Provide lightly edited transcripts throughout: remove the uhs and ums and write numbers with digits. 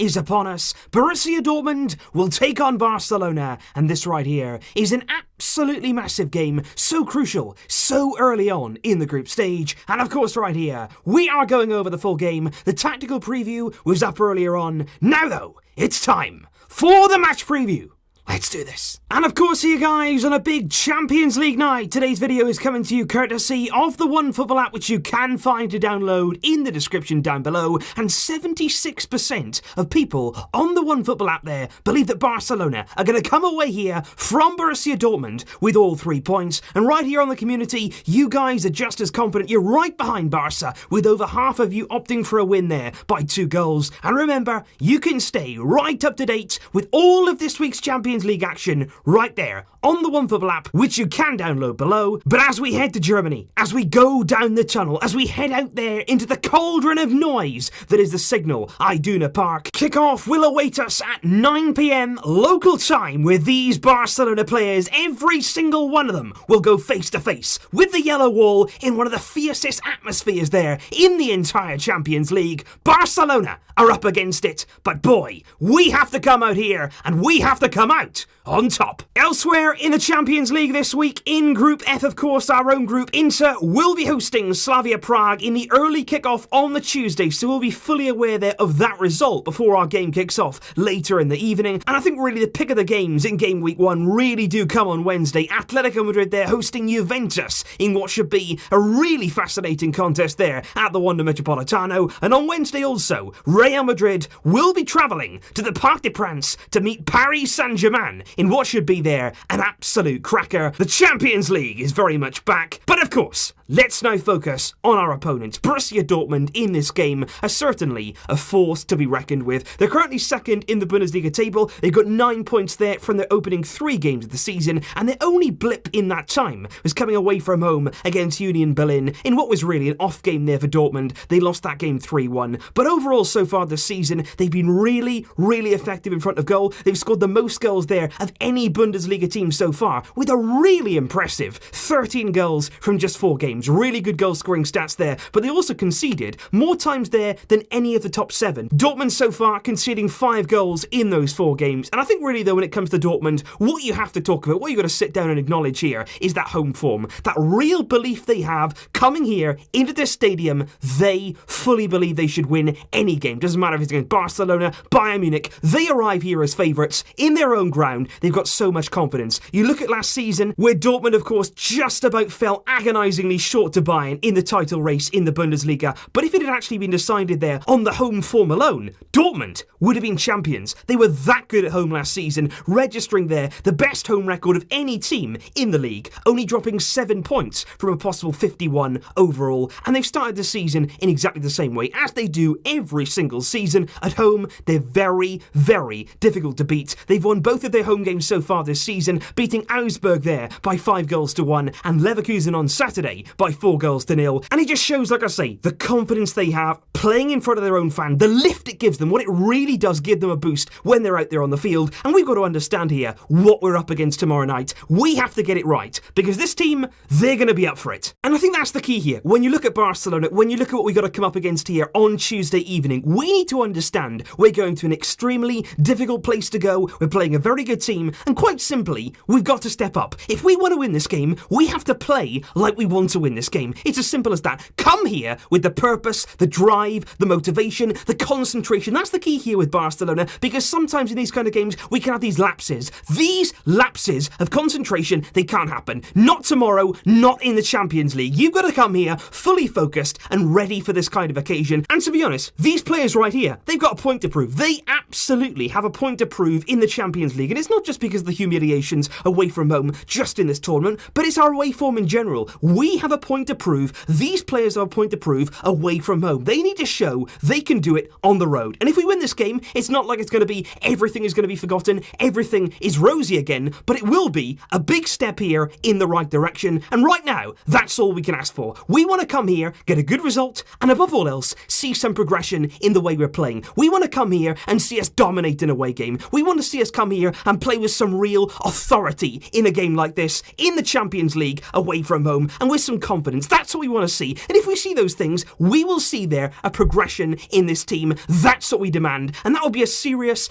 is upon us. Borussia Dortmund will take on Barcelona, and this right here is an absolutely massive game, so crucial, so early on in the group stage. And of course right here, we are going over the full game. The tactical preview was up earlier on. Now though, it's time for the match preview. Let's do this. And of course here guys, on a big Champions League night, today's video is coming to you courtesy of the OneFootball app, which you can find to download in the description down below. And 76% of people on the OneFootball app there believe that Barcelona are going to come away here from Borussia Dortmund with all 3 points. And right here on the community, you guys are just as confident. You're right behind Barca, with over half of you opting for a win there by 2 goals. And remember, you can stay right up to date with all of this week's Champions League action right there on the OneFootball app, which you can download below. But as we head to Germany, as we go down the tunnel, as we head out there into the cauldron of noise that is the Signal Iduna Park, kickoff will await us at 9 PM local time, where these Barcelona players, every single one of them, will go face to face with the yellow wall in one of the fiercest atmospheres there in the entire Champions League. Barcelona are up against it, but boy, we have to come out here and we have to come out on top. Elsewhere in the Champions League this week, in Group F, of course, our own group, Inter will be hosting Slavia Prague in the early kickoff on the Tuesday, so we'll be fully aware there of that result before our game kicks off later in the evening. And I think really the pick of the games in game week 1 really do come on Wednesday. Atletico Madrid there hosting Juventus in what should be a really fascinating contest there at the Wanda Metropolitano. And on Wednesday also, Real Madrid will be travelling to the Parc des Princes to meet Paris Saint-Germain in what should be there an absolute cracker. The Champions League is very much back. But of course, let's now focus on our opponents. Borussia Dortmund in this game are certainly a force to be reckoned with. They're currently second in the Bundesliga table. They've got 9 points there from their opening 3 games of the season, and their only blip in that time was coming away from home against Union Berlin in what was really an off game there for Dortmund. They lost that game 3-1. But overall so far this season, they've been really, really effective in front of goal. They've scored the most goals there of any Bundesliga team so far, with a really impressive 13 goals from just 4 games. Really good goal scoring stats there, but they also conceded more times there than any of the top 7. Dortmund so far conceding 5 goals in those 4 games. And I think really though, when it comes to Dortmund, what you have to talk about, what you got to sit down and acknowledge here is that home form, that real belief they have coming here into this stadium. They fully believe they should win any game. Doesn't matter if it's against Barcelona, Bayern Munich. They arrive here as favourites in their own ground. They've got so much confidence. You look at last season, where Dortmund of course just about fell agonisingly short to Bayern in the title race in the Bundesliga. But if it had actually been decided there on the home form alone, Dortmund would have been champions. They were that good at home last season, registering there the best home record of any team in the league, only dropping 7 points from a possible 51 overall. And they've started the season in exactly the same way as they do every single season. At home, they're very, very difficult to beat. They've won both of their home games so far this season, beating Augsburg there by 5-1 and Leverkusen on Saturday by 4-0. And it just shows, like I say, the confidence they have playing in front of their own fan, the lift it gives them, what it really does give them a boost when they're out there on the field. And we've got to understand here what we're up against tomorrow night. We have to get it right, because this team, they're going to be up for it. And I think that's the key here. When you look at Barcelona, when you look at what we've got to come up against here on Tuesday evening, we need to understand we're going to an extremely difficult place to go. We're playing a very good team, and quite simply, we've got to step up. If we want to win this game, we have to play like we want to win this game. It's as simple as that. Come here with the purpose, the drive, the motivation, the concentration. That's the key here with Barcelona, because sometimes in these kind of games, we can have these lapses. These lapses of concentration, they can't happen. Not tomorrow, not in the Champions League. You've got to come here fully focused and ready for this kind of occasion. And to be honest, these players right here, they've got a point to prove. They absolutely have a point to prove in the Champions League. And it's not just because of the humiliations away from home just in this tournament, but it's our away form in general. We have a point to prove. These players have a point to prove away from home. They need to show they can do it on the road. And if we win this game, it's not like it's going to be everything is going to be forgotten, everything is rosy again, but it will be a big step here in the right direction. And right now, that's all we can ask for. We want to come here, get a good result, and above all else, see some progression in the way we're playing. We want to come here and see see us dominate an away game. We want to see us come here and play with some real authority in a game like this, in the Champions League, away from home, and with some confidence. That's what we want to see. And if we see those things, we will see there a progression in this team. That's what we demand. And that will be a serious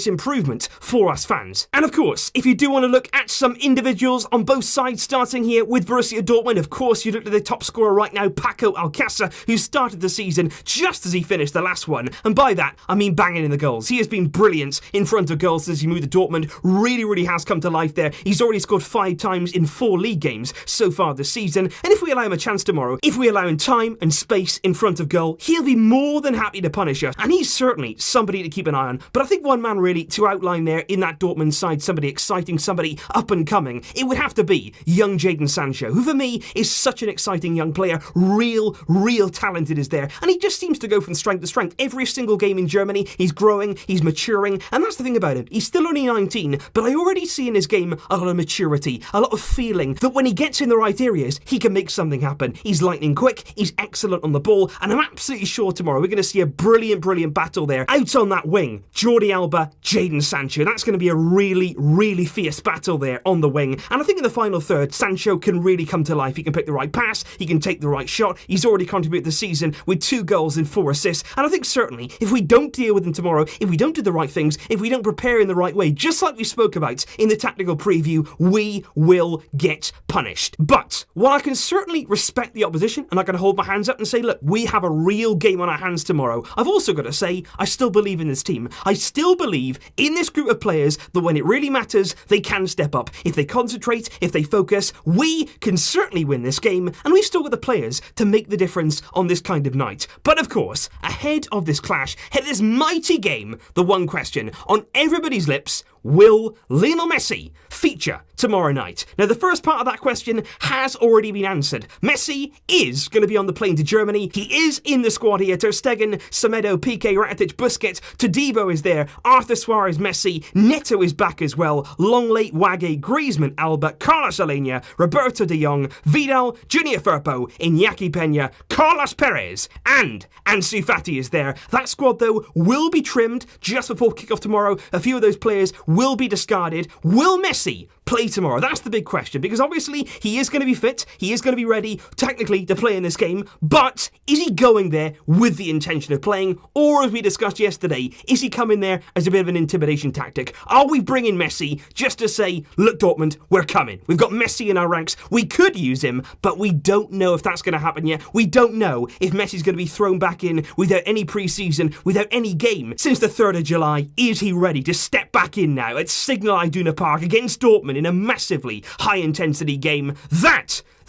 improvement for us fans. And of course, if you do want to look at some individuals on both sides, starting here with Borussia Dortmund, of course, you look at the top scorer right now, Paco Alcácer, who started the season just as he finished the last one. And by that, I mean banging in the goals. He has been brilliant in front of goals since he moved to Dortmund. Really has come to life there. He's already scored 5 times in 4 league games so far this season. And if we allow him a chance tomorrow, if we allow him time and space in front of goal, he'll be more than happy to punish us. And he's certainly somebody to keep an eye on. But I think one man really to outline there in that Dortmund side, somebody exciting, somebody up and coming, it would have to be young Jadon Sancho, who for me is such an exciting young player. Real talented is there. And he just seems to go from strength to strength. Every single game in Germany, he's growing, he's maturing. And that's the thing about him. He's still only 19, but I already see in his game a lot of maturity, a lot of feeling that when he gets in the right areas, he can make something happen. He's lightning quick, he's excellent on the ball, and I'm absolutely sure tomorrow we're going to see a brilliant battle there. Out on that wing, Jordi Alba, Jadon Sancho. That's going to be a really fierce battle there on the wing. And I think in the final third, Sancho can really come to life. He can pick the right pass, he can take the right shot. He's already contributed this season with 2 goals and 4 assists. And I think certainly, if we don't deal with him tomorrow, if we don't do the right things, if we don't prepare in the right way, just like we spoke about in the tactical preview, we will get punished. But while I can certainly respect the opposition and I can hold my hands up and say, look, we have a real game on our hands tomorrow, I've also got to say, I still believe in this team. I still believe in this group of players that when it really matters, they can step up. If they concentrate, if they focus, we can certainly win this game, and we've still got the players to make the difference on this kind of night. But of course, ahead of this clash, ahead of this mighty game, the one question on everybody's lips: will Lionel Messi feature tomorrow night? Now, the first part of that question has already been answered. Messi is going to be on the plane to Germany. He is in the squad here. Ter Stegen, Semedo, Piqué, Rakitic, Busquets, Todibo is there. Arthur Suarez, Messi. Neto is back as well. Longley, Wage, Griezmann, Alba, Carlos Alenia, Roberto de Jong, Vidal, Junior Firpo, Iñaki Peña, Carlos Perez, and Ansu Fati is there. That squad, though, will be trimmed just before kickoff tomorrow. A few of those players will be discarded. Will Messi play tomorrow? That's the big question, because obviously he is going to be fit, he is going to be ready technically to play in this game, but is he going there with the intention of playing, or as we discussed yesterday, is he coming there as a bit of an intimidation tactic? Are we bringing Messi just to say, look Dortmund, we're coming, we've got Messi in our ranks, we could use him, but we don't know if that's going to happen yet. We don't know if Messi's going to be thrown back in without any pre-season, without any game since the 3rd of July. Is he ready to step back in now at Signal Iduna Park against Dortmund in a massively high-intensity game?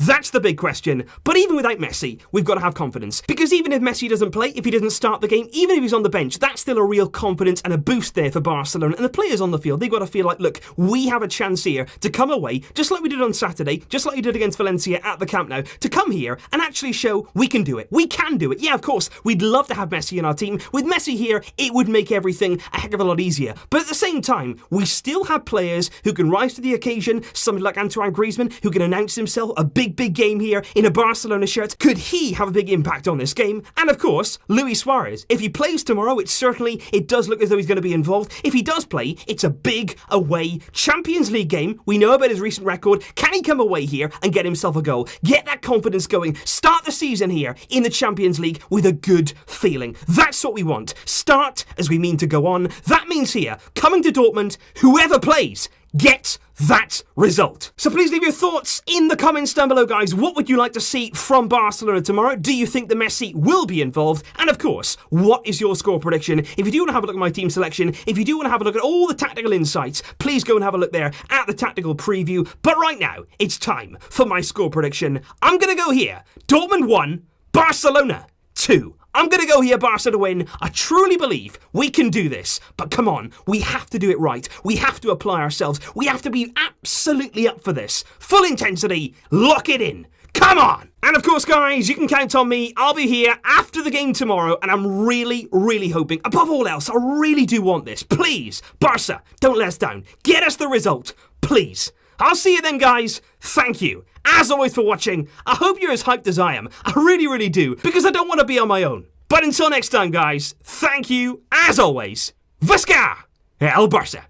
That's the big question. But even without Messi, we've got to have confidence. Because even if Messi doesn't play, if he doesn't start the game, even if he's on the bench, that's still a real confidence and a boost there for Barcelona. And the players on the field, they've got to feel like, look, we have a chance here to come away, just like we did on Saturday, just like we did against Valencia at the Camp Nou, to come here and actually show we can do it. We can do it. Yeah, of course, we'd love to have Messi in our team. With Messi here, it would make everything a heck of a lot easier. But at the same time, we still have players who can rise to the occasion, somebody like Antoine Griezmann, who can announce himself a big game here in a Barcelona shirt. Could he have a big impact on this game? And of course, Luis Suarez. If he plays tomorrow, it does look as though he's going to be involved. If he does play, it's a big away Champions League game. We know about his recent record. Can he come away here and get himself a goal? Get that confidence going. Start the season here in the Champions League with a good feeling. That's what we want. Start as we mean to go on. That means here, coming to Dortmund, whoever plays, get that result. So please leave your thoughts in the comments down below, guys. What would you like to see from Barcelona tomorrow? Do you think that Messi will be involved? And of course, what is your score prediction? If you do want to have a look at my team selection, if you do want to have a look at all the tactical insights, please go and have a look there at the tactical preview. But right now, it's time for my score prediction. I'm going to go here. Dortmund 1, Barcelona 2. I'm going to go here, Barca to win. I truly believe we can do this. But come on, we have to do it right. We have to apply ourselves. We have to be absolutely up for this. Full intensity, lock it in. Come on! And of course, guys, you can count on me. I'll be here after the game tomorrow, and I'm really hoping, above all else, I really do want this. Please, Barca, don't let us down. Get us the result, please. I'll see you then, guys. Thank you, as always, for watching. I hope you're as hyped as I am. I really do, because I don't want to be on my own. But until next time, guys, thank you, as always. Visca! El Barça!